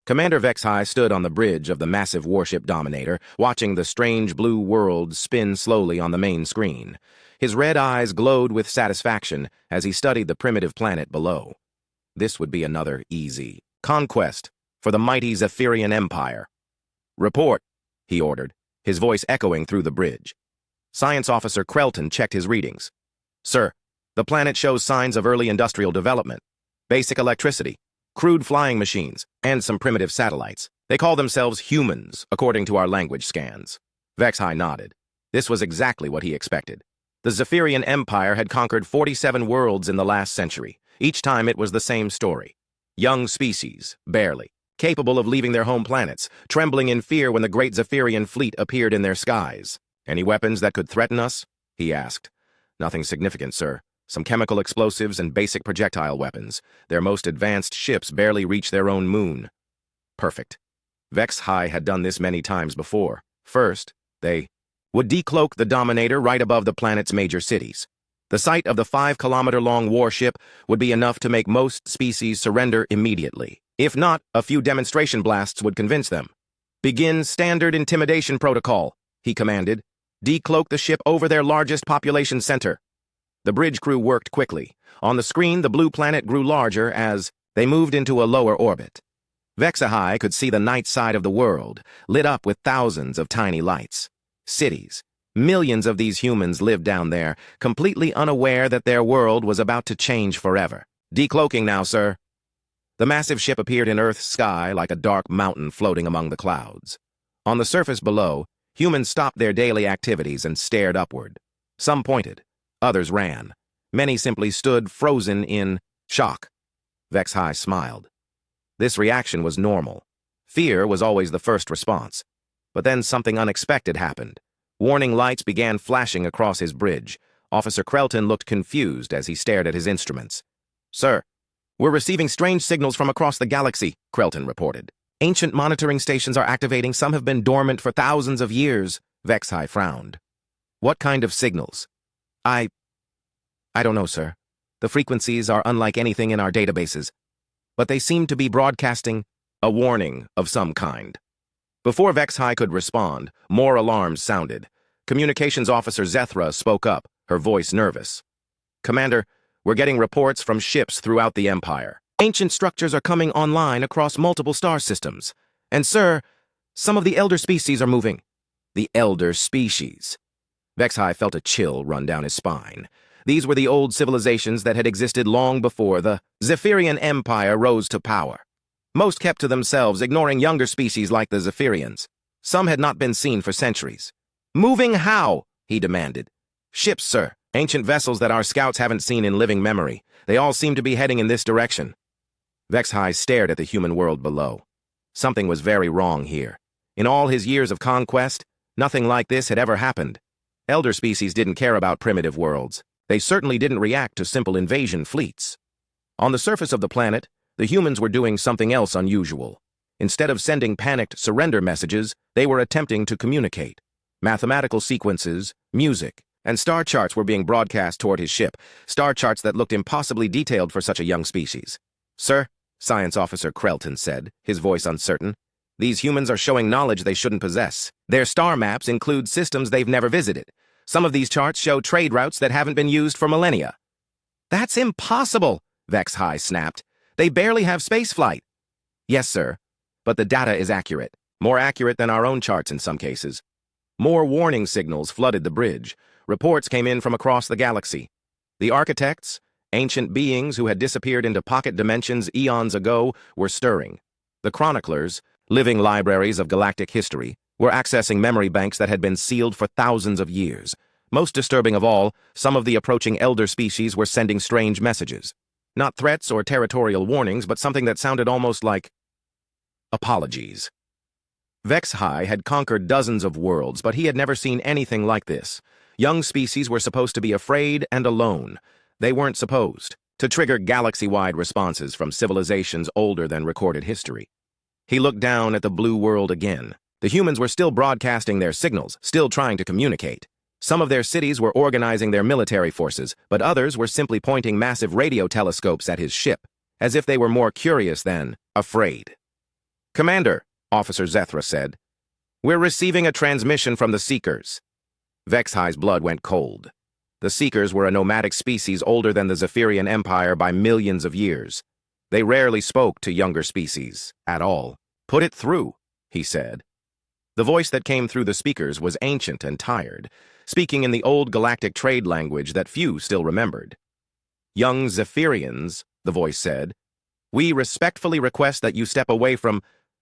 Commander Vexhai stood on the bridge of the massive warship Dominator, watching the strange blue world spin slowly on the main screen. His red eyes glowed with satisfaction as he studied the primitive planet below. This would be another easy conquest for the mighty Zephyrian Empire. "Report," he ordered, his voice echoing through the bridge. Science Officer Krelton checked his readings. "Sir, the planet shows signs of early industrial development. Basic electricity, crude flying machines, and some primitive satellites. They call themselves humans, according to our language scans." Vexhai nodded. This was exactly what he expected. The Zephyrian Empire had conquered 47 worlds in the last century. Each time it was the same story. Young species, barely, capable of leaving their home planets, trembling in fear when the great Zephyrian fleet appeared in their skies. "Any weapons that could threaten us?" he asked. "Nothing significant, sir. Some chemical explosives and basic projectile weapons. Their most advanced ships barely reach their own moon." Perfect. Vexhai had done this many times before. First, they would decloak the Dominator right above the planet's major cities. The sight of the 5-kilometer-long warship would be enough to make most species surrender immediately. If not, a few demonstration blasts would convince them. "Begin standard intimidation protocol," he commanded. "Decloak the ship over their largest population center." The bridge crew worked quickly. On the screen, the blue planet grew larger as they moved into a lower orbit. Vexhai could see the night side of the world, lit up with thousands of tiny lights. Cities. Millions of these humans lived down there, completely unaware that their world was about to change forever. "Decloaking now, sir." The massive ship appeared in Earth's sky like a dark mountain floating among the clouds. On the surface below, humans stopped their daily activities and stared upward. Some pointed. Others ran. Many simply stood frozen in shock. Vexhai smiled. This reaction was normal. Fear was always the first response. But then something unexpected happened. Warning lights began flashing across his bridge. Officer Krelton looked confused as he stared at his instruments. "Sir, we're receiving strange signals from across the galaxy," Krelton reported. "Ancient monitoring stations are activating. Some have been dormant for thousands of years." Vexhai frowned. "What kind of signals?" I don't know, sir. The frequencies are unlike anything in our databases, but they seem to be broadcasting a warning of some kind. Before Vexhai could respond, more alarms sounded. Communications Officer Zethra spoke up, her voice nervous. "Commander, we're getting reports from ships throughout the Empire. Ancient structures are coming online across multiple star systems. And, sir, some of the elder species are moving." The elder species. Vexhai felt a chill run down his spine. These were the old civilizations that had existed long before the Zephyrian Empire rose to power. Most kept to themselves, ignoring younger species like the Zephyrians. Some had not been seen for centuries. "Moving how?" he demanded. "Ships, sir. Ancient vessels that our scouts haven't seen in living memory. They all seem to be heading in this direction." Vexhai stared at the human world below. Something was very wrong here. In all his years of conquest, nothing like this had ever happened. Elder species didn't care about primitive worlds. They certainly didn't react to simple invasion fleets. On the surface of the planet, the humans were doing something else unusual. Instead of sending panicked surrender messages, they were attempting to communicate. Mathematical sequences, music, and star charts were being broadcast toward his ship, star charts that looked impossibly detailed for such a young species. "Sir," Science Officer Krelton said, his voice uncertain, "these humans are showing knowledge they shouldn't possess. Their star maps include systems they've never visited. Some of these charts show trade routes that haven't been used for millennia." "That's impossible," Vexhai snapped. "They barely have spaceflight." "Yes, sir, but the data is accurate. More accurate than our own charts in some cases." More warning signals flooded the bridge. Reports came in from across the galaxy. The architects, ancient beings who had disappeared into pocket dimensions eons ago, were stirring. The chroniclers, living libraries of galactic history, were accessing memory banks that had been sealed for thousands of years. Most disturbing of all, some of the approaching elder species were sending strange messages. Not threats or territorial warnings, but something that sounded almost like apologies. Vexhai had conquered dozens of worlds, but he had never seen anything like this. Young species were supposed to be afraid and alone. They weren't supposed to trigger galaxy-wide responses from civilizations older than recorded history. He looked down at the blue world again. The humans were still broadcasting their signals, still trying to communicate. Some of their cities were organizing their military forces, but others were simply pointing massive radio telescopes at his ship, as if they were more curious than afraid. "Commander," Officer Zethra said, "we're receiving a transmission from the Seekers." Vexhi's blood went cold. The Seekers were a nomadic species older than the Zephyrian Empire by millions of years. They rarely spoke to younger species, at all. "Put it through," he said. The voice that came through the speakers was ancient and tired, speaking in the old galactic trade language that few still remembered. "Young Zephyrians," the voice said, "we respectfully request that you step away from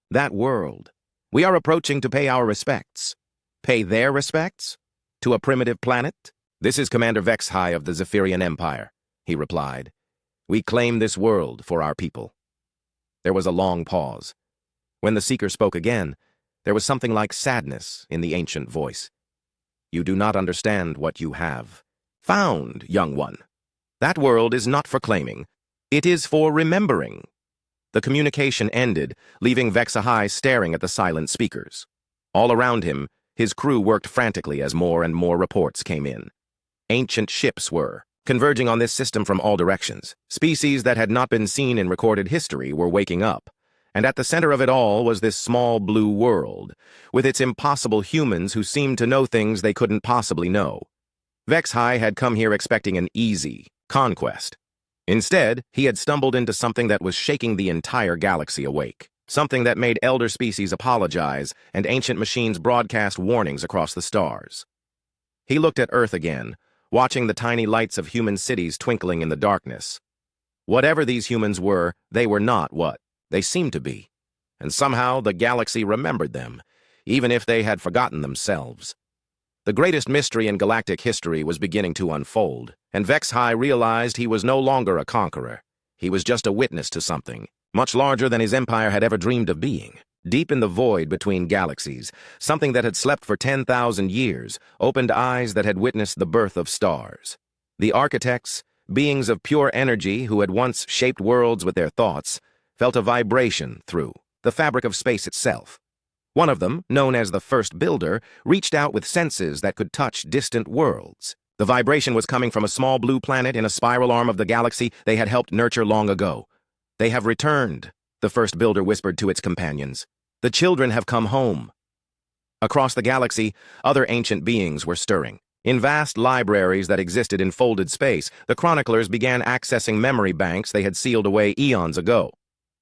that world. We are approaching to pay our respects." "Pay their respects? To a primitive planet?" "This is Commander Vexhi of the Zephyrian Empire," he replied. "We claim this world for our people." There was a long pause. When the Seeker spoke again, there was something like sadness in the ancient voice. "You do not understand what you have found, young one. That world is not for claiming. It is for remembering." The communication ended, leaving Vexhi staring at the silent speakers. All around him, his crew worked frantically as more and more reports came in. Ancient ships were converging on this system from all directions. Species that had not been seen in recorded history were waking up. And at the center of it all was this small blue world, with its impossible humans who seemed to know things they couldn't possibly know. Vexhi had come here expecting an easy conquest. Instead, he had stumbled into something that was shaking the entire galaxy awake. Something that made elder species apologize and ancient machines broadcast warnings across the stars. He looked at Earth again, watching the tiny lights of human cities twinkling in the darkness. Whatever these humans were, they were not what they seemed to be. And somehow the galaxy remembered them, even if they had forgotten themselves. The greatest mystery in galactic history was beginning to unfold, and Vexhi realized he was no longer a conqueror. He was just a witness to something, much larger than his empire had ever dreamed of being. Deep in the void between galaxies, something that had slept for 10,000 years, opened eyes that had witnessed the birth of stars. The architects, beings of pure energy who had once shaped worlds with their thoughts, felt a vibration through the fabric of space itself. One of them, known as the First Builder, reached out with senses that could touch distant worlds. The vibration was coming from a small blue planet in a spiral arm of the galaxy they had helped nurture long ago. "They have returned," the First Builder whispered to its companions. "The children have come home." Across the galaxy, other ancient beings were stirring. In vast libraries that existed in folded space, the chroniclers began accessing memory banks they had sealed away eons ago.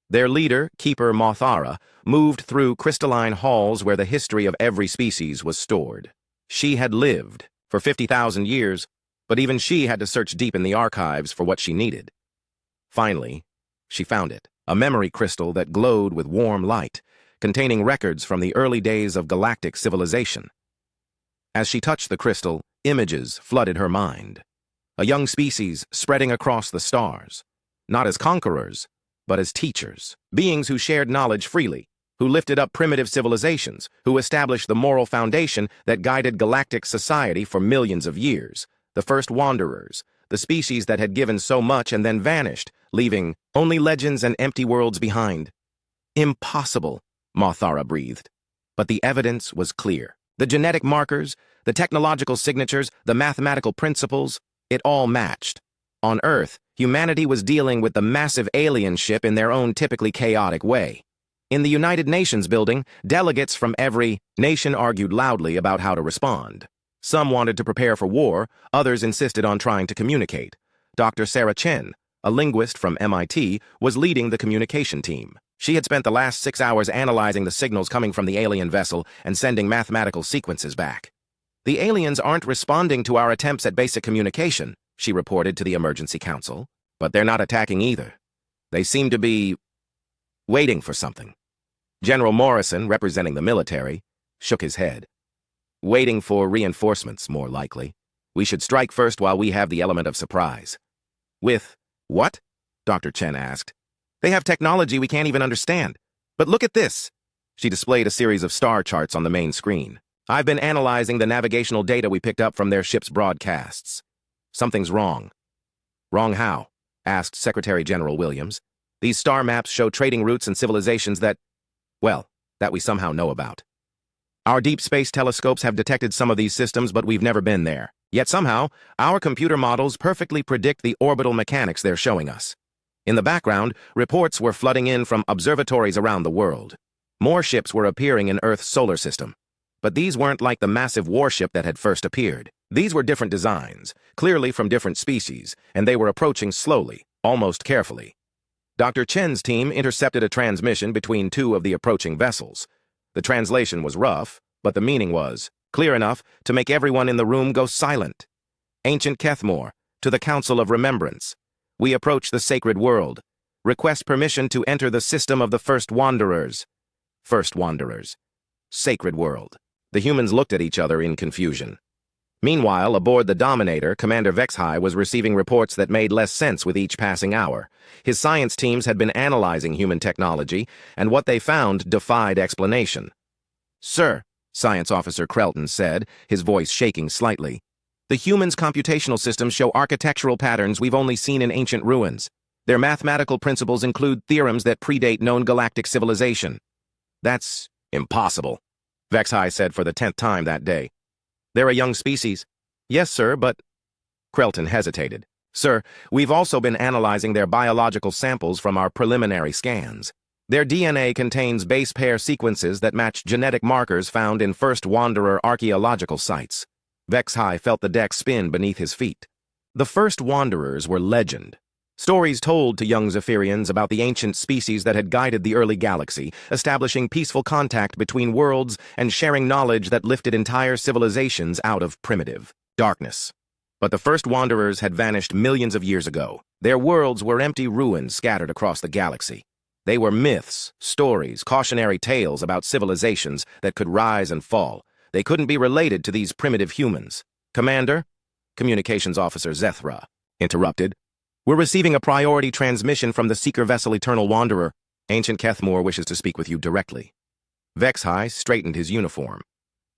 Their leader, Keeper Mothara, moved through crystalline halls where the history of every species was stored. She had lived for 50,000 years, but even she had to search deep in the archives for what she needed. Finally, she found it, a memory crystal that glowed with warm light, containing records from the early days of galactic civilization. As she touched the crystal, images flooded her mind. A young species spreading across the stars, not as conquerors, but as teachers, beings who shared knowledge freely, who lifted up primitive civilizations, who established the moral foundation that guided galactic society for millions of years, the first wanderers, the species that had given so much and then vanished, leaving only legends and empty worlds behind. "Impossible," Mothara breathed. But the evidence was clear. The genetic markers, the technological signatures, the mathematical principles, it all matched. On Earth, humanity was dealing with the massive alien ship in their own typically chaotic way. In the United Nations building, delegates from every nation argued loudly about how to respond. Some wanted to prepare for war, others insisted on trying to communicate. Dr. Sarah Chen, a linguist from MIT, was leading the communication team. She had spent the last 6 hours analyzing the signals coming from the alien vessel and sending mathematical sequences back. "The aliens aren't responding to our attempts at basic communication," she reported to the Emergency Council. "But they're not attacking either. They seem to be waiting for something." General Morrison, representing the military, shook his head. "Waiting for reinforcements, more likely. We should strike first while we have the element of surprise." "With what?" Dr. Chen asked. "They have technology we can't even understand. But look at this." She displayed a series of star charts on the main screen. "I've been analyzing the navigational data we picked up from their ship's broadcasts. Something's wrong." "Wrong how?" asked Secretary General Williams. "These star maps show trading routes and civilizations that we somehow know about. Our deep space telescopes have detected some of these systems, but we've never been there. Yet somehow, our computer models perfectly predict the orbital mechanics they're showing us." In the background, reports were flooding in from observatories around the world. More ships were appearing in Earth's solar system. But these weren't like the massive warship that had first appeared. These were different designs, clearly from different species, and they were approaching slowly, almost carefully. Dr. Chen's team intercepted a transmission between two of the approaching vessels. The translation was rough, but the meaning was clear enough to make everyone in the room go silent. Ancient Kethmore, to the Council of Remembrance. We approach the sacred world. Request permission to enter the system of the First Wanderers. First Wanderers. Sacred world. The humans looked at each other in confusion. Meanwhile, aboard the Dominator, Commander Vexhai was receiving reports that made less sense with each passing hour. His science teams had been analyzing human technology, and what they found defied explanation. "Sir," Science Officer Krelton said, his voice shaking slightly, "the humans' computational systems show architectural patterns we've only seen in ancient ruins. Their mathematical principles include theorems that predate known galactic civilization." "That's impossible," Vexhai said for the 10th time that day. "They're a young species." "Yes, sir, but—" Krelton hesitated. "Sir, we've also been analyzing their biological samples from our preliminary scans. Their DNA contains base pair sequences that match genetic markers found in First Wanderer archaeological sites." Vexhai felt the deck spin beneath his feet. The First Wanderers were legend. Stories told to young Zephyrians about the ancient species that had guided the early galaxy, establishing peaceful contact between worlds and sharing knowledge that lifted entire civilizations out of primitive darkness. But the First Wanderers had vanished millions of years ago. Their worlds were empty ruins scattered across the galaxy. They were myths, stories, cautionary tales about civilizations that could rise and fall. They couldn't be related to these primitive humans. "Commander," Communications Officer Zethra interrupted, "we're receiving a priority transmission from the seeker vessel Eternal Wanderer. Ancient Kethmore wishes to speak with you directly." Vexhai straightened his uniform.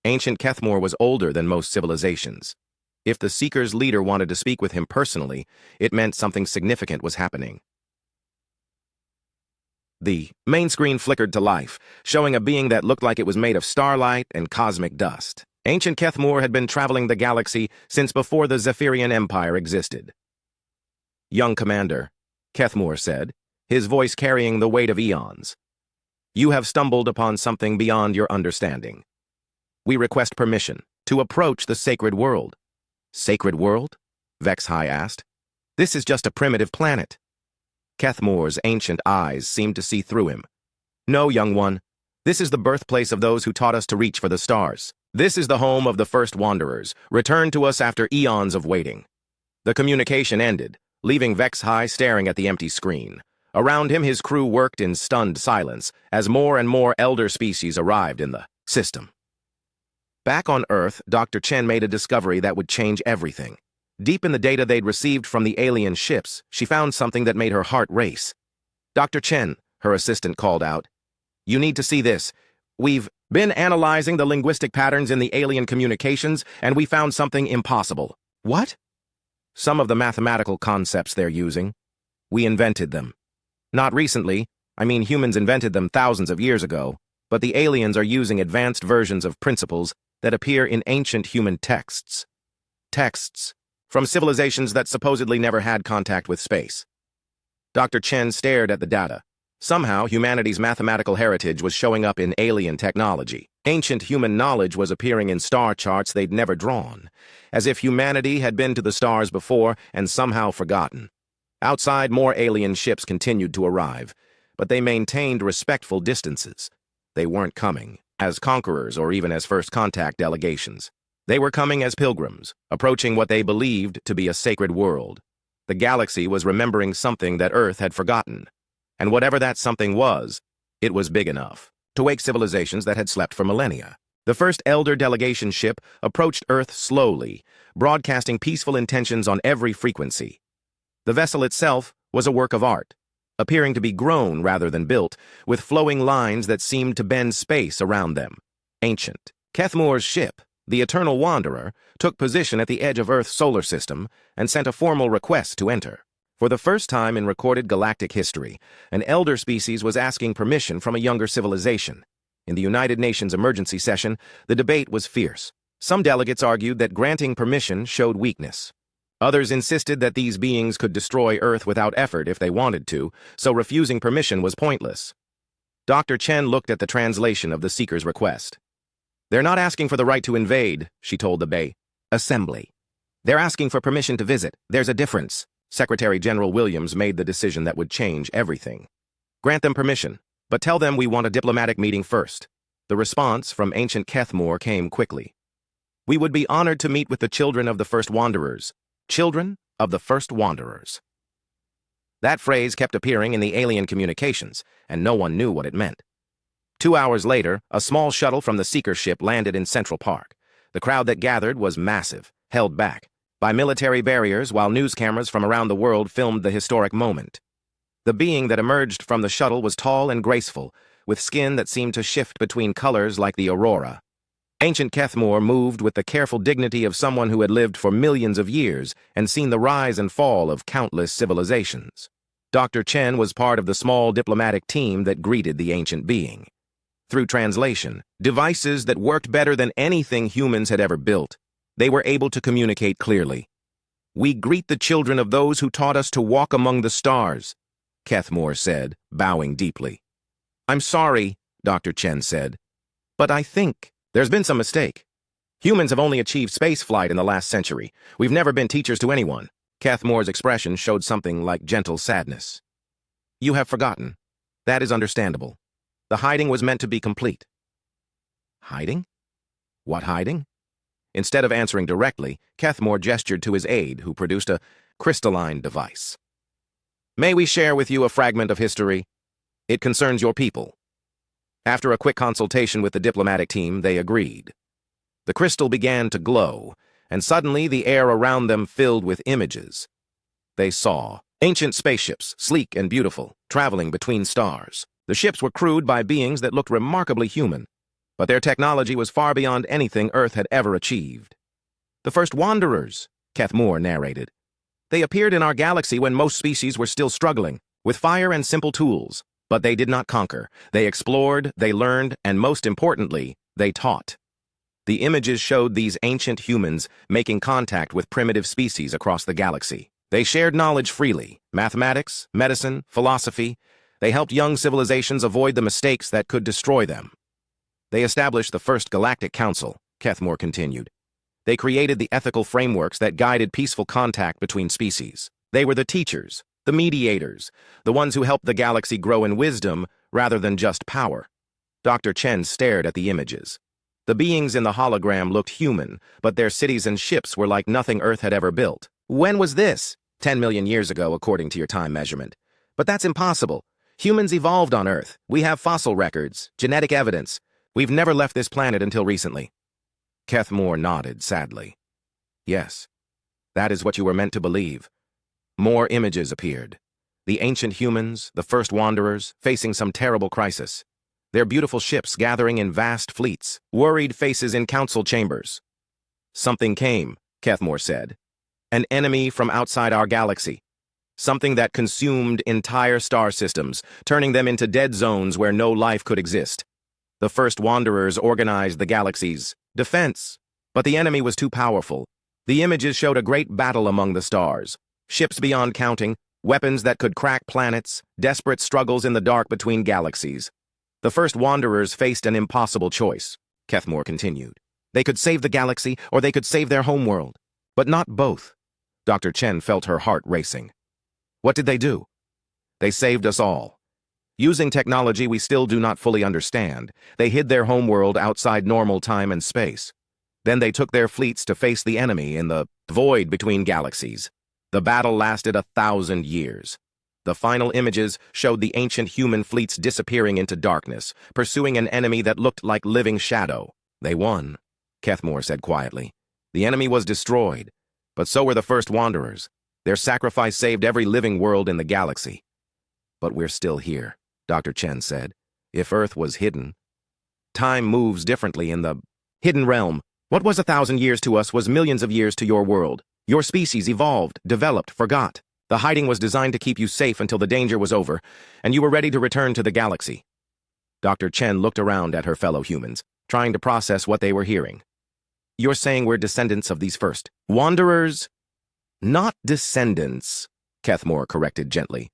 Ancient Kethmore was older than most civilizations. If the seeker's leader wanted to speak with him personally, it meant something significant was happening. The main screen flickered to life, showing a being that looked like it was made of starlight and cosmic dust. Ancient Kethmore had been traveling the galaxy since before the Zephyrian Empire existed. "Young Commander," Kethmore said, his voice carrying the weight of eons, "you have stumbled upon something beyond your understanding. We request permission to approach the sacred world." "Sacred world?" Vexhai asked. "This is just a primitive planet." Kethmore's ancient eyes seemed to see through him. "No, young one. This is the birthplace of those who taught us to reach for the stars. This is the home of the First Wanderers, returned to us after eons of waiting." The communication ended, leaving Vexhai staring at the empty screen. Around him, his crew worked in stunned silence as more and more elder species arrived in the system. Back on Earth, Dr. Chen made a discovery that would change everything. Deep in the data they'd received from the alien ships, she found something that made her heart race. "Dr. Chen," her assistant called out, "you need to see this. We've been analyzing the linguistic patterns in the alien communications, and we found something impossible." "What?" "Some of the mathematical concepts they're using. We invented them. Not recently, I mean humans invented them thousands of years ago, but the aliens are using advanced versions of principles that appear in ancient human texts. Texts from civilizations that supposedly never had contact with space." Dr. Chen stared at the data. Somehow, humanity's mathematical heritage was showing up in alien technology. Ancient human knowledge was appearing in star charts they'd never drawn, as if humanity had been to the stars before and somehow forgotten. Outside, more alien ships continued to arrive, but they maintained respectful distances. They weren't coming as conquerors or even as first contact delegations. They were coming as pilgrims, approaching what they believed to be a sacred world. The galaxy was remembering something that Earth had forgotten. And whatever that something was, it was big enough to wake civilizations that had slept for millennia. The first Elder delegation ship approached Earth slowly, broadcasting peaceful intentions on every frequency. The vessel itself was a work of art, appearing to be grown rather than built, with flowing lines that seemed to bend space around them. Ancient. Kethmore's ship, the Eternal Wanderer, took position at the edge of Earth's solar system and sent a formal request to enter. For the first time in recorded galactic history, an elder species was asking permission from a younger civilization. In the United Nations emergency session, the debate was fierce. Some delegates argued that granting permission showed weakness. Others insisted that these beings could destroy Earth without effort if they wanted to, so refusing permission was pointless. Dr. Chen looked at the translation of the Seeker's request. They're not asking for the right to invade, she told the Bay Assembly. They're asking for permission to visit. There's a difference. Secretary General Williams made the decision that would change everything. Grant them permission, but tell them we want a diplomatic meeting first. The response from ancient Kethmore came quickly. We would be honored to meet with the children of the first wanderers. Children of the first wanderers. That phrase kept appearing in the alien communications, and no one knew what it meant. 2 hours later, a small shuttle from the Seeker ship landed in Central Park. The crowd that gathered was massive, held back by military barriers while news cameras from around the world filmed the historic moment. The being that emerged from the shuttle was tall and graceful, with skin that seemed to shift between colors like the aurora. Ancient Kethmore moved with the careful dignity of someone who had lived for millions of years and seen the rise and fall of countless civilizations. Dr. Chen was part of the small diplomatic team that greeted the ancient being. Through translation, devices that worked better than anything humans had ever built, they were able to communicate clearly. We greet the children of those who taught us to walk among the stars, Kethmore said, bowing deeply. I'm sorry, Dr. Chen said, but I think there's been some mistake. Humans have only achieved space flight in the last century. We've never been teachers to anyone. Kethmore's expression showed something like gentle sadness. You have forgotten. That is understandable. The hiding was meant to be complete. Hiding? What hiding? Instead of answering directly, Kethmore gestured to his aide, who produced a crystalline device. May we share with you a fragment of history? It concerns your people. After a quick consultation with the diplomatic team, they agreed. The crystal began to glow, and suddenly the air around them filled with images. They saw ancient spaceships, sleek and beautiful, traveling between stars. The ships were crewed by beings that looked remarkably human, but their technology was far beyond anything Earth had ever achieved. The first wanderers, Kethmore narrated. They appeared in our galaxy when most species were still struggling, with fire and simple tools. But they did not conquer. They explored, they learned, and most importantly, they taught. The images showed these ancient humans making contact with primitive species across the galaxy. They shared knowledge freely, mathematics, medicine, philosophy. They helped young civilizations avoid the mistakes that could destroy them. They established the first Galactic Council, Kethmore continued. They created the ethical frameworks that guided peaceful contact between species. They were the teachers, the mediators, the ones who helped the galaxy grow in wisdom rather than just power. Dr. Chen stared at the images. The beings in the hologram looked human, but their cities and ships were like nothing Earth had ever built. When was this? 10 million years ago, according to your time measurement. But that's impossible. Humans evolved on Earth. We have fossil records, genetic evidence. We've never left this planet until recently. Kethmore nodded sadly. Yes, that is what you were meant to believe. More images appeared. The ancient humans, the first wanderers, facing some terrible crisis. Their beautiful ships gathering in vast fleets, worried faces in council chambers. Something came, Kethmore said. An enemy from outside our galaxy. Something that consumed entire star systems, turning them into dead zones where no life could exist. The first wanderers organized the galaxy's defense, but the enemy was too powerful. The images showed a great battle among the stars. Ships beyond counting, weapons that could crack planets, desperate struggles in the dark between galaxies. The first wanderers faced an impossible choice, Kethmore continued. They could save the galaxy, or they could save their homeworld. But not both. Dr. Chen felt her heart racing. What did they do? They saved us all. Using technology we still do not fully understand, they hid their homeworld outside normal time and space. Then they took their fleets to face the enemy in the void between galaxies. The battle lasted 1,000 years. The final images showed the ancient human fleets disappearing into darkness, pursuing an enemy that looked like living shadow. They won, Kethmore said quietly. The enemy was destroyed, but so were the first wanderers. Their sacrifice saved every living world in the galaxy. But we're still here, Dr. Chen said. If Earth was hidden. Time moves differently in the hidden realm. What was 1,000 years to us was millions of years to your world. Your species evolved, developed, forgot. The hiding was designed to keep you safe until the danger was over, and you were ready to return to the galaxy. Dr. Chen looked around at her fellow humans, trying to process what they were hearing. You're saying we're descendants of these first wanderers? Not descendants, Kethmore corrected gently.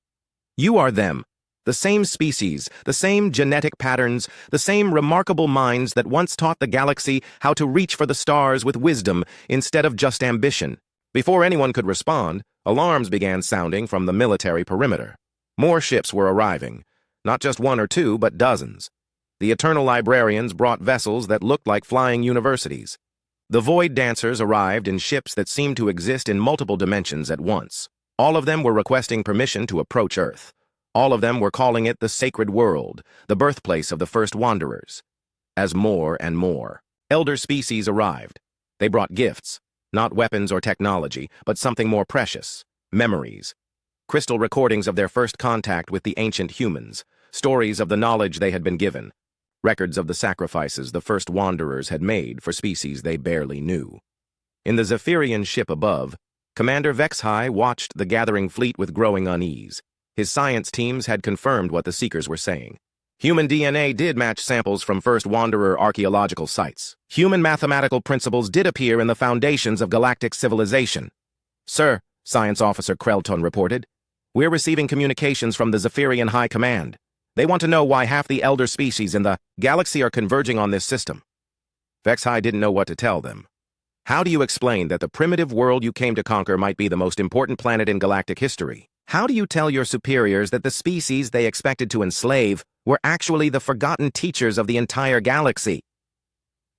You are them. The same species, the same genetic patterns, the same remarkable minds that once taught the galaxy how to reach for the stars with wisdom instead of just ambition. Before anyone could respond, alarms began sounding from the military perimeter. More ships were arriving, not just one or two, but dozens. The Eternal Librarians brought vessels that looked like flying universities. The Void Dancers arrived in ships that seemed to exist in multiple dimensions at once. All of them were requesting permission to approach Earth. All of them were calling it the Sacred World, the birthplace of the first wanderers. As more and more elder species arrived, they brought gifts, not weapons or technology, but something more precious: memories. Crystal recordings of their first contact with the ancient humans, stories of the knowledge they had been given, records of the sacrifices the first wanderers had made for species they barely knew. In the Zephyrian ship above, Commander Vexhai watched the gathering fleet with growing unease. His science teams had confirmed what the Seekers were saying. Human DNA did match samples from first wanderer archaeological sites. Human mathematical principles did appear in the foundations of galactic civilization. "Sir," Science Officer Krelton reported, "we're receiving communications from the Zephyrian High Command. They want to know why half the elder species in the galaxy are converging on this system." Vexhai didn't know what to tell them. How do you explain that the primitive world you came to conquer might be the most important planet in galactic history? How do you tell your superiors that the species they expected to enslave were actually the forgotten teachers of the entire galaxy?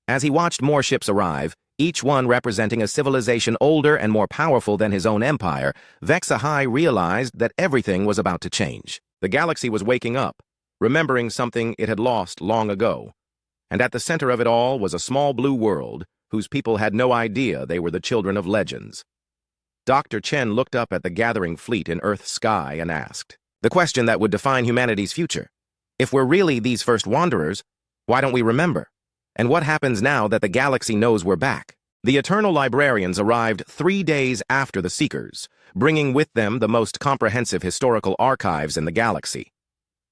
As he watched more ships arrive, each one representing a civilization older and more powerful than his own empire, Vexhai realized that everything was about to change. The galaxy was waking up, remembering something it had lost long ago. And at the center of it all was a small blue world whose people had no idea they were the children of legends. Dr. Chen looked up at the gathering fleet in Earth's sky and asked the question that would define humanity's future. If we're really these first wanderers, why don't we remember? And what happens now that the galaxy knows we're back? The Eternal Librarians arrived 3 days after the Seekers, bringing with them the most comprehensive historical archives in the galaxy.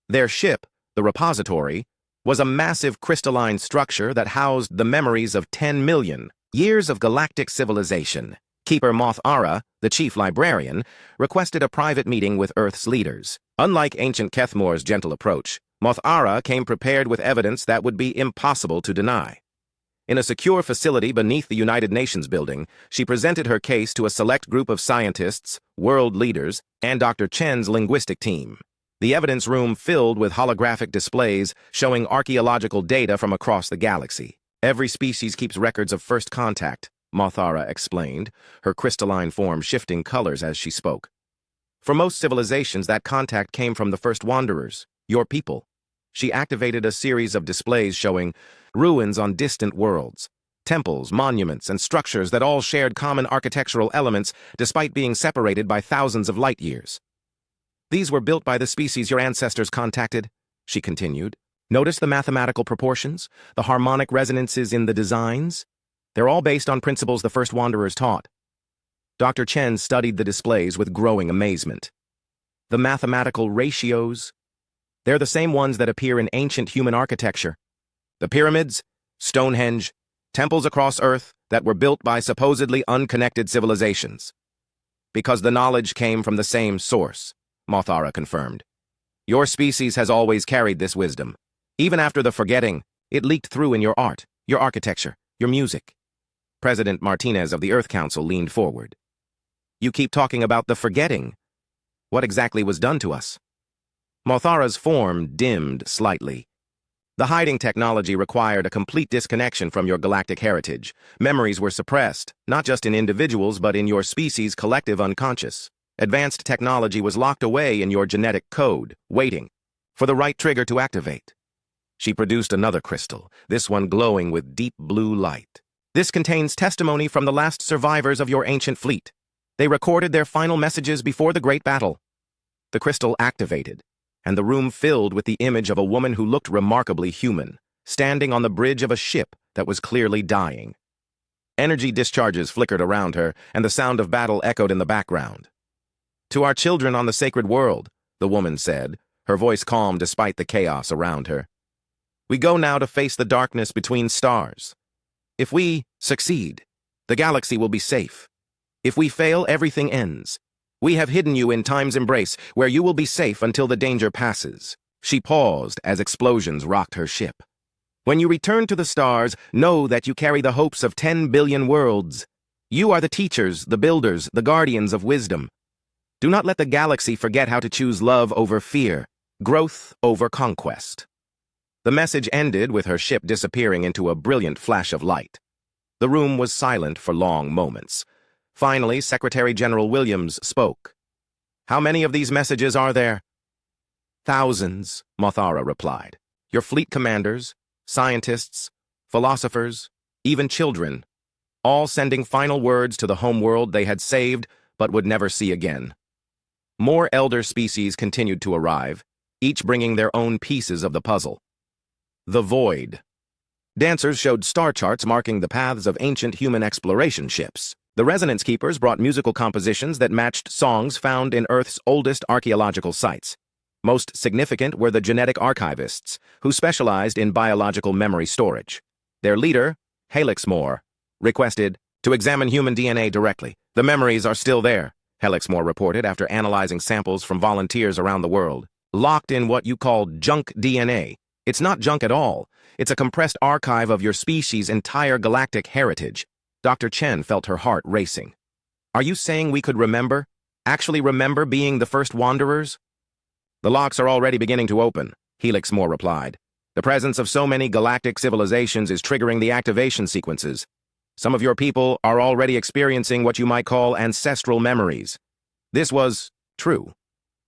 Their ship, the Repository, was a massive crystalline structure that housed the memories of 10 million years of galactic civilization. Keeper Moth Ara, the chief librarian, requested a private meeting with Earth's leaders. Unlike ancient Kethmor's gentle approach, Moth Ara came prepared with evidence that would be impossible to deny. In a secure facility beneath the United Nations building, she presented her case to a select group of scientists, world leaders, and Dr. Chen's linguistic team. The evidence room filled with holographic displays showing archaeological data from across the galaxy. Every species keeps records of first contact, Moth Ara explained, her crystalline form shifting colors as she spoke. For most civilizations, that contact came from the first wanderers, your people. She activated a series of displays showing ruins on distant worlds, temples, monuments, and structures that all shared common architectural elements despite being separated by thousands of light years. "These were built by the species your ancestors contacted," she continued. "Notice the mathematical proportions, the harmonic resonances in the designs? They're all based on principles the first wanderers taught." Dr. Chen studied the displays with growing amazement. The mathematical ratios, they're the same ones that appear in ancient human architecture. The pyramids, Stonehenge, temples across Earth that were built by supposedly unconnected civilizations. "Because the knowledge came from the same source," Moth Ara confirmed. "Your species has always carried this wisdom. Even after the forgetting, it leaked through in your art, your architecture, your music." President Martinez of the Earth Council leaned forward. "You keep talking about the forgetting. What exactly was done to us?" Moth Ara's form dimmed slightly. "The hiding technology required a complete disconnection from your galactic heritage. Memories were suppressed, not just in individuals but in your species' collective unconscious. Advanced technology was locked away in your genetic code, waiting for the right trigger to activate." She produced another crystal, this one glowing with deep blue light. "This contains testimony from the last survivors of your ancient fleet. They recorded their final messages before the Great Battle." The crystal activated, and the room filled with the image of a woman who looked remarkably human, standing on the bridge of a ship that was clearly dying. Energy discharges flickered around her, and the sound of battle echoed in the background. "To our children on the sacred world," the woman said, her voice calm despite the chaos around her. "We go now to face the darkness between stars. If we succeed, the galaxy will be safe. If we fail, everything ends. We have hidden you in time's embrace, where you will be safe until the danger passes. She paused as explosions rocked her ship. When you return to the stars, know that you carry the hopes of 10 billion worlds. You are the teachers, the builders, the guardians of wisdom. Do not let the galaxy forget how to choose love over fear, growth over conquest. The message ended with her ship disappearing into a brilliant flash of light. The room was silent for long moments. Finally, Secretary General Williams spoke. "How many of these messages are there?" "Thousands," Mothara replied. "Your fleet commanders, scientists, philosophers, even children, all sending final words to the homeworld they had saved but would never see again." More elder species continued to arrive, each bringing their own pieces of the puzzle. The Void. Dancers showed star charts marking the paths of ancient human exploration ships. The Resonance Keepers brought musical compositions that matched songs found in Earth's oldest archaeological sites. Most significant were the genetic archivists, who specialized in biological memory storage. Their leader, Helixmore, requested to examine human DNA directly. "The memories are still there," Helixmore reported after analyzing samples from volunteers around the world. "Locked in what you call junk DNA. It's not junk at all. It's a compressed archive of your species' entire galactic heritage." Dr. Chen felt her heart racing. "Are you saying we could remember? Actually remember being the first wanderers?" "The locks are already beginning to open," Helixmore replied. "The presence of so many galactic civilizations is triggering the activation sequences. Some of your people are already experiencing what you might call ancestral memories." This was true.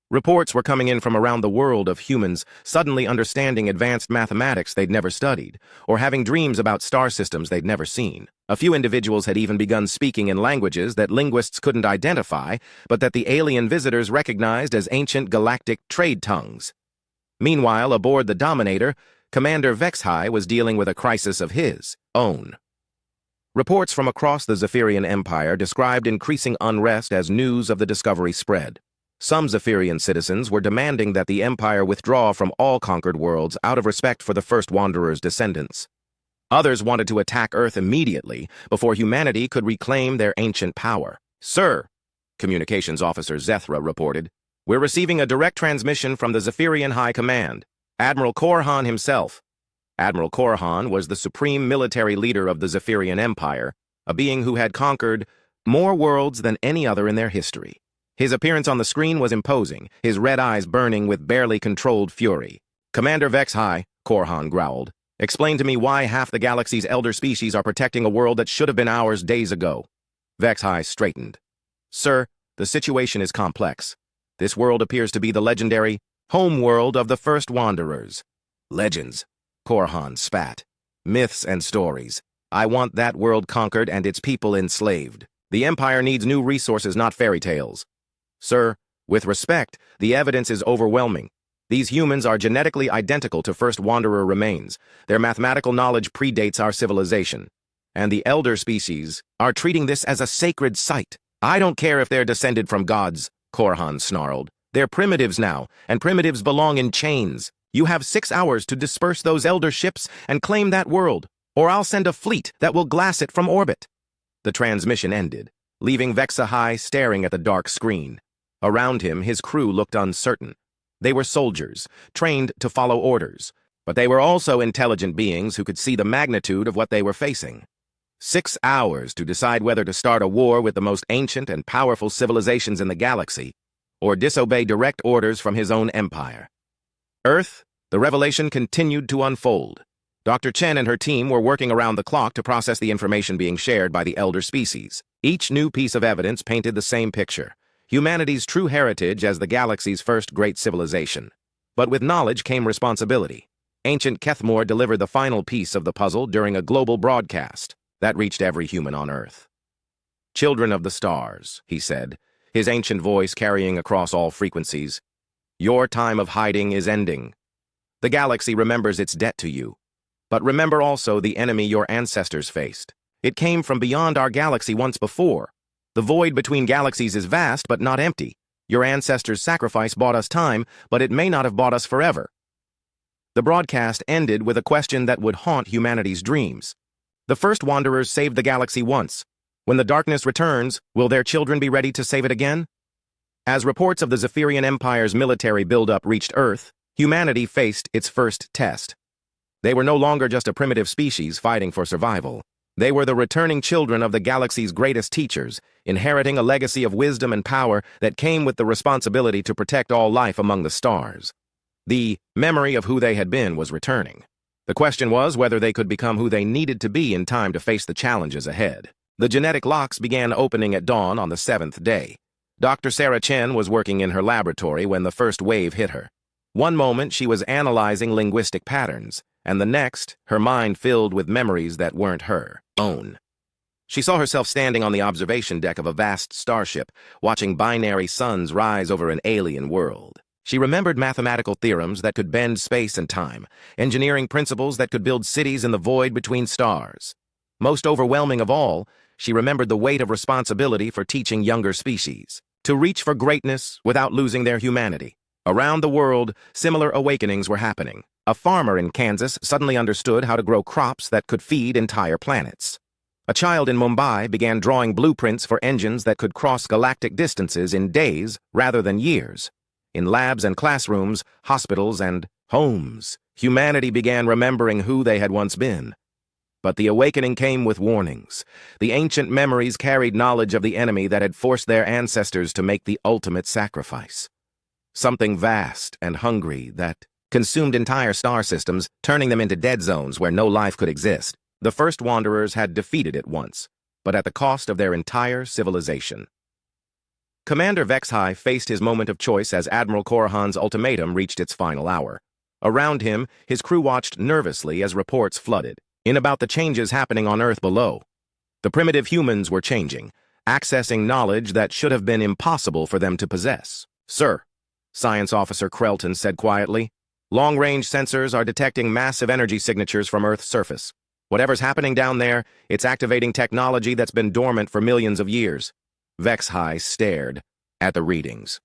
Reports were coming in from around the world of humans suddenly understanding advanced mathematics they'd never studied, or having dreams about star systems they'd never seen. A few individuals had even begun speaking in languages that linguists couldn't identify, but that the alien visitors recognized as ancient galactic trade tongues. Meanwhile, aboard the Dominator, Commander Vexhai was dealing with a crisis of his own. Reports from across the Zephyrian Empire described increasing unrest as news of the discovery spread. Some Zephyrian citizens were demanding that the Empire withdraw from all conquered worlds out of respect for the First Wanderer's descendants. Others wanted to attack Earth immediately before humanity could reclaim their ancient power. "Sir," Communications Officer Zethra reported, "we're receiving a direct transmission from the Zephyrian High Command. Admiral Korhan himself." Admiral Korhan was the supreme military leader of the Zephyrian Empire, a being who had conquered more worlds than any other in their history. His appearance on the screen was imposing, his red eyes burning with barely controlled fury. "Commander Vexhai," Korhan growled, "explain to me why half the galaxy's elder species are protecting a world that should have been ours days ago." Vexhai straightened. "Sir, the situation is complex. This world appears to be the legendary home world of the first wanderers." "Legends," Korhan spat. "Myths and stories. I want that world conquered and its people enslaved. The Empire needs new resources, not fairy tales." "Sir, with respect, the evidence is overwhelming. These humans are genetically identical to First Wanderer remains. Their mathematical knowledge predates our civilization. And the elder species are treating this as a sacred site. I don't care if they're descended from gods," Korhan snarled. "They're primitives now, and primitives belong in chains. You have 6 hours to disperse those elder ships and claim that world, or I'll send a fleet that will glass it from orbit." The transmission ended, leaving Vexahai staring at the dark screen. Around him, his crew looked uncertain. They were soldiers, trained to follow orders, but they were also intelligent beings who could see the magnitude of what they were facing. 6 hours to decide whether to start a war with the most ancient and powerful civilizations in the galaxy, or disobey direct orders from his own empire. Earth, the revelation continued to unfold. Dr. Chen and her team were working around the clock to process the information being shared by the elder species. Each new piece of evidence painted the same picture: humanity's true heritage as the galaxy's first great civilization. But with knowledge came responsibility. Ancient Kethmore delivered the final piece of the puzzle during a global broadcast that reached every human on Earth. "Children of the stars," he said, his ancient voice carrying across all frequencies. "Your time of hiding is ending. The galaxy remembers its debt to you. But remember also the enemy your ancestors faced. It came from beyond our galaxy once before. The void between galaxies is vast but not empty. Your ancestors' sacrifice bought us time, but it may not have bought us forever." The broadcast ended with a question that would haunt humanity's dreams. The first wanderers saved the galaxy once. When the darkness returns, will their children be ready to save it again? As reports of the Zephyrian Empire's military buildup reached Earth, humanity faced its first test. They were no longer just a primitive species fighting for survival. They were the returning children of the galaxy's greatest teachers, inheriting a legacy of wisdom and power that came with the responsibility to protect all life among the stars. The memory of who they had been was returning. The question was whether they could become who they needed to be in time to face the challenges ahead. The genetic locks began opening at dawn on the 7th day. Dr. Sarah Chen was working in her laboratory when the first wave hit her. One moment she was analyzing linguistic patterns, and the next, her mind filled with memories that weren't her own. She saw herself standing on the observation deck of a vast starship, watching binary suns rise over an alien world. She remembered mathematical theorems that could bend space and time, engineering principles that could build cities in the void between stars. Most overwhelming of all, she remembered the weight of responsibility for teaching younger species to reach for greatness without losing their humanity. Around the world, similar awakenings were happening. A farmer in Kansas suddenly understood how to grow crops that could feed entire planets. A child in Mumbai began drawing blueprints for engines that could cross galactic distances in days rather than years. In labs and classrooms, hospitals and homes, humanity began remembering who they had once been. But the awakening came with warnings. The ancient memories carried knowledge of the enemy that had forced their ancestors to make the ultimate sacrifice. Something vast and hungry that consumed entire star systems, turning them into dead zones where no life could exist. The first wanderers had defeated it once, but at the cost of their entire civilization. Commander Vexhai faced his moment of choice as Admiral Korahan's ultimatum reached its final hour. Around him, his crew watched nervously as reports flooded in about the changes happening on Earth below. The primitive humans were changing, accessing knowledge that should have been impossible for them to possess. "Sir," Science Officer Krelton said quietly, "long-range sensors are detecting massive energy signatures from Earth's surface. Whatever's happening down there, it's activating technology that's been dormant for millions of years." Vexhai stared at the readings.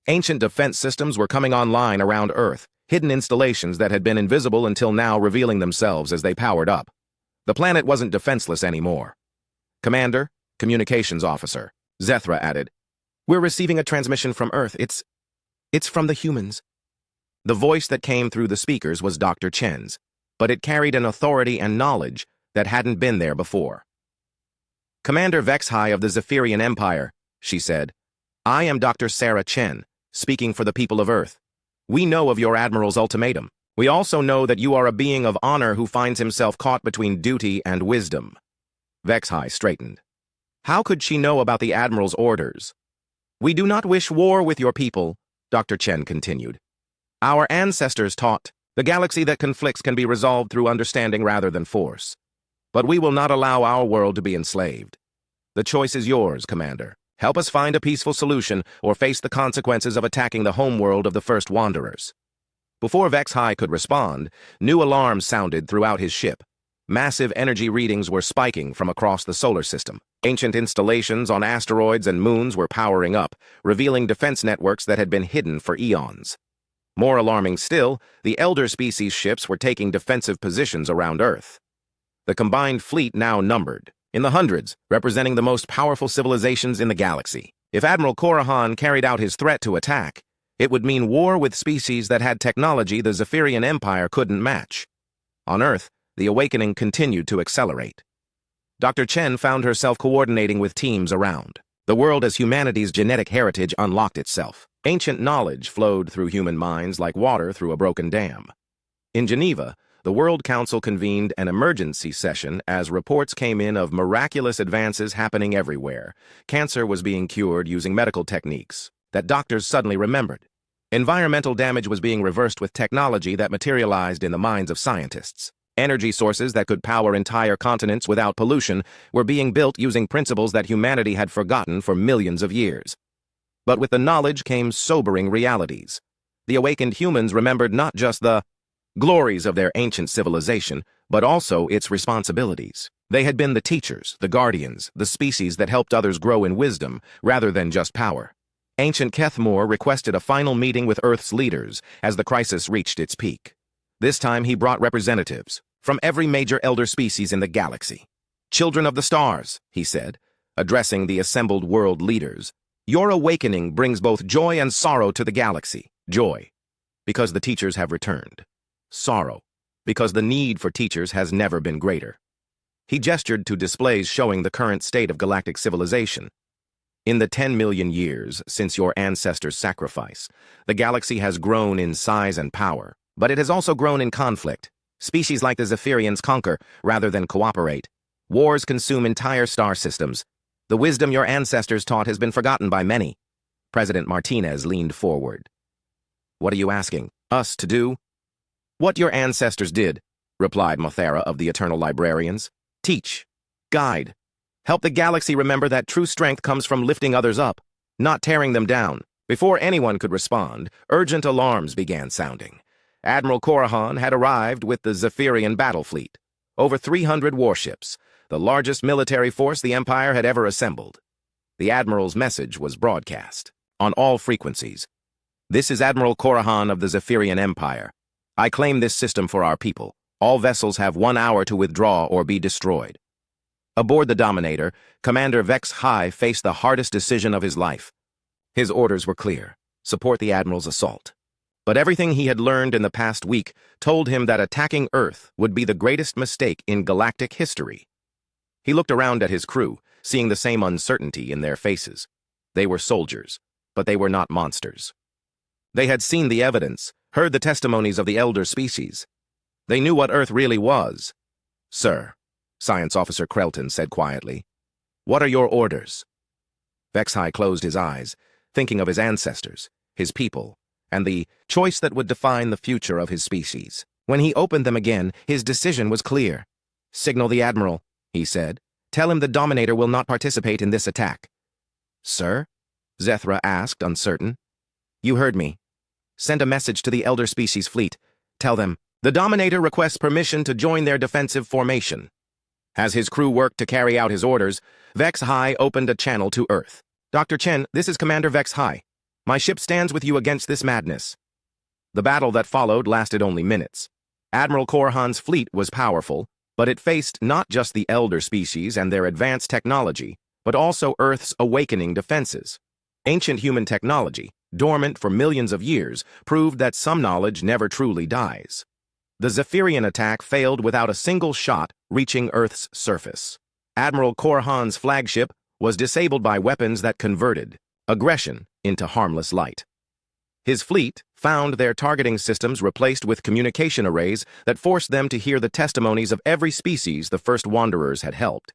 Ancient defense systems were coming online around Earth, hidden installations that had been invisible until now revealing themselves as they powered up. The planet wasn't defenseless anymore. "Commander, Communications Officer," Zethra added, "we're receiving a transmission from Earth. It's from the humans." The voice that came through the speakers was Dr. Chen's, but it carried an authority and knowledge that hadn't been there before. "Commander Vexhai of the Zephyrian Empire," she said, "I am Dr. Sarah Chen, speaking for the people of Earth. We know of your Admiral's ultimatum. We also know that you are a being of honor who finds himself caught between duty and wisdom." Vexhai straightened. How could she know about the Admiral's orders? "We do not wish war with your people," Dr. Chen continued. "Our ancestors taught, the galaxy that conflicts can be resolved through understanding rather than force. But we will not allow our world to be enslaved. The choice is yours, Commander. Help us find a peaceful solution or face the consequences of attacking the homeworld of the first wanderers." Before Vexhai could respond, new alarms sounded throughout his ship. Massive energy readings were spiking from across the solar system. Ancient installations on asteroids and moons were powering up, revealing defense networks that had been hidden for eons. More alarming still, the elder species ships were taking defensive positions around Earth. The combined fleet now numbered in the hundreds, representing the most powerful civilizations in the galaxy. If Admiral Korahan carried out his threat to attack, it would mean war with species that had technology the Zephyrian Empire couldn't match. On Earth, the awakening continued to accelerate. Dr. Chen found herself coordinating with teams around. The world as humanity's genetic heritage unlocked itself. Ancient knowledge flowed through human minds like water through a broken dam. In Geneva, the World Council convened an emergency session as reports came in of miraculous advances happening everywhere. Cancer was being cured using medical techniques that doctors suddenly remembered. Environmental damage was being reversed with technology that materialized in the minds of scientists. Energy sources that could power entire continents without pollution were being built using principles that humanity had forgotten for millions of years. But with the knowledge came sobering realities. The awakened humans remembered not just the glories of their ancient civilization, but also its responsibilities. They had been the teachers, the guardians, the species that helped others grow in wisdom, rather than just power. Ancient Kethmore requested a final meeting with Earth's leaders as the crisis reached its peak. This time he brought representatives from every major elder species in the galaxy. "Children of the stars," he said, addressing the assembled world leaders, Your awakening brings both joy and sorrow to the galaxy. Joy, because the teachers have returned. Sorrow, because the need for teachers has never been greater. He gestured to displays showing the current state of galactic civilization. In the 10 million years since your ancestors' sacrifice, the galaxy has grown in size and power, but it has also grown in conflict. Species like the Zephyrians conquer rather than cooperate. Wars consume entire star systems. The wisdom your ancestors taught has been forgotten by many. President Martinez leaned forward. What are you asking us to do? What your ancestors did, replied Mothera of the Eternal Librarians. Teach, guide, help the galaxy remember that true strength comes from lifting others up, not tearing them down. Before anyone could respond, urgent alarms began sounding. Admiral Corahan had arrived with the Zephyrian battle fleet. Over 300 warships, the largest military force the Empire had ever assembled. The Admiral's message was broadcast on all frequencies. This is Admiral Corahan of the Zephyrian Empire. I claim this system for our people. All vessels have 1 hour to withdraw or be destroyed. Aboard the Dominator, Commander Vex High faced the hardest decision of his life. His orders were clear: support the Admiral's assault. But everything he had learned in the past week told him that attacking Earth would be the greatest mistake in galactic history. He looked around at his crew, seeing the same uncertainty in their faces. They were soldiers, but they were not monsters. They had seen the evidence, heard the testimonies of the elder species. They knew what Earth really was. Sir, Science Officer Krelton said quietly, what are your orders? Vexhai closed his eyes, thinking of his ancestors, his people, and the choice that would define the future of his species. When he opened them again, his decision was clear. Signal the Admiral, he said. Tell him the Dominator will not participate in this attack. Sir? Zethra asked, uncertain. You heard me. Send a message to the Elder Species fleet. Tell them, the Dominator requests permission to join their defensive formation. As his crew worked to carry out his orders, Vex High opened a channel to Earth. Dr. Chen, this is Commander Vex High. My ship stands with you against this madness. The battle that followed lasted only minutes. Admiral Corahan's fleet was powerful, but it faced not just the elder species and their advanced technology, but also Earth's awakening defenses. Ancient human technology, dormant for millions of years, proved that some knowledge never truly dies. The Zephyrian attack failed without a single shot reaching Earth's surface. Admiral Corahan's flagship was disabled by weapons that converted aggression into harmless light. His fleet found their targeting systems replaced with communication arrays that forced them to hear the testimonies of every species the first wanderers had helped.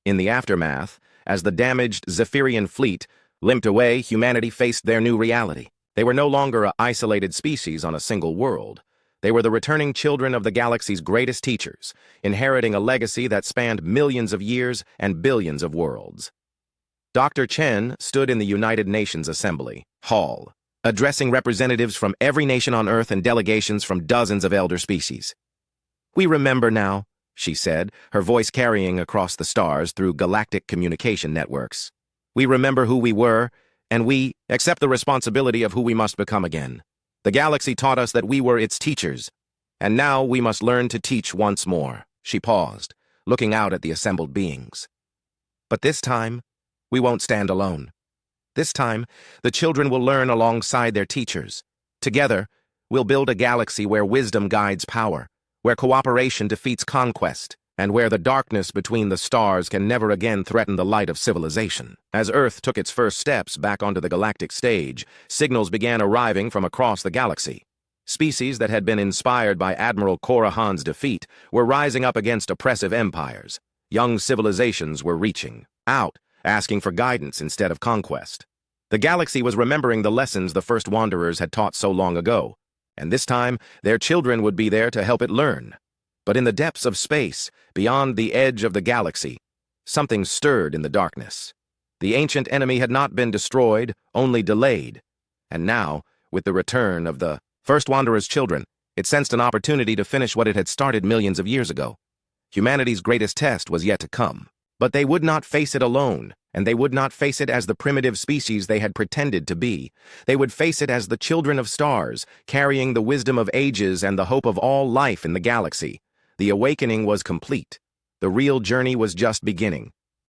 In the aftermath, as the damaged Zephyrian fleet limped away, humanity faced their new reality. They were no longer an isolated species on a single world. They were the returning children of the galaxy's greatest teachers, inheriting a legacy that spanned millions of years and billions of worlds. Dr. Chen stood in the United Nations Assembly Hall, addressing representatives from every nation on Earth and delegations from dozens of elder species. We remember now, she said, her voice carrying across the stars through galactic communication networks. We remember who we were, and we accept the responsibility of who we must become again. The galaxy taught us that we were its teachers, and now we must learn to teach once more. She paused, looking out at the assembled beings. But this time, we won't stand alone. This time, the children will learn alongside their teachers. Together, we'll build a galaxy where wisdom guides power, where cooperation defeats conquest, and where the darkness between the stars can never again threaten the light of civilization. As Earth took its first steps back onto the galactic stage, signals began arriving from across the galaxy. Species that had been inspired by Admiral Corahan's defeat were rising up against oppressive empires. Young civilizations were reaching out, asking for guidance instead of conquest. The galaxy was remembering the lessons the first wanderers had taught so long ago, and this time their children would be there to help it learn. But in the depths of space, beyond the edge of the galaxy, something stirred in the darkness. The ancient enemy had not been destroyed, only delayed. And now, with the return of the first wanderer's children, it sensed an opportunity to finish what it had started millions of years ago. Humanity's greatest test was yet to come. But they would not face it alone, and they would not face it as the primitive species they had pretended to be. They would face it as the children of stars, carrying the wisdom of ages and the hope of all life in the galaxy. The awakening was complete. The real journey was just beginning.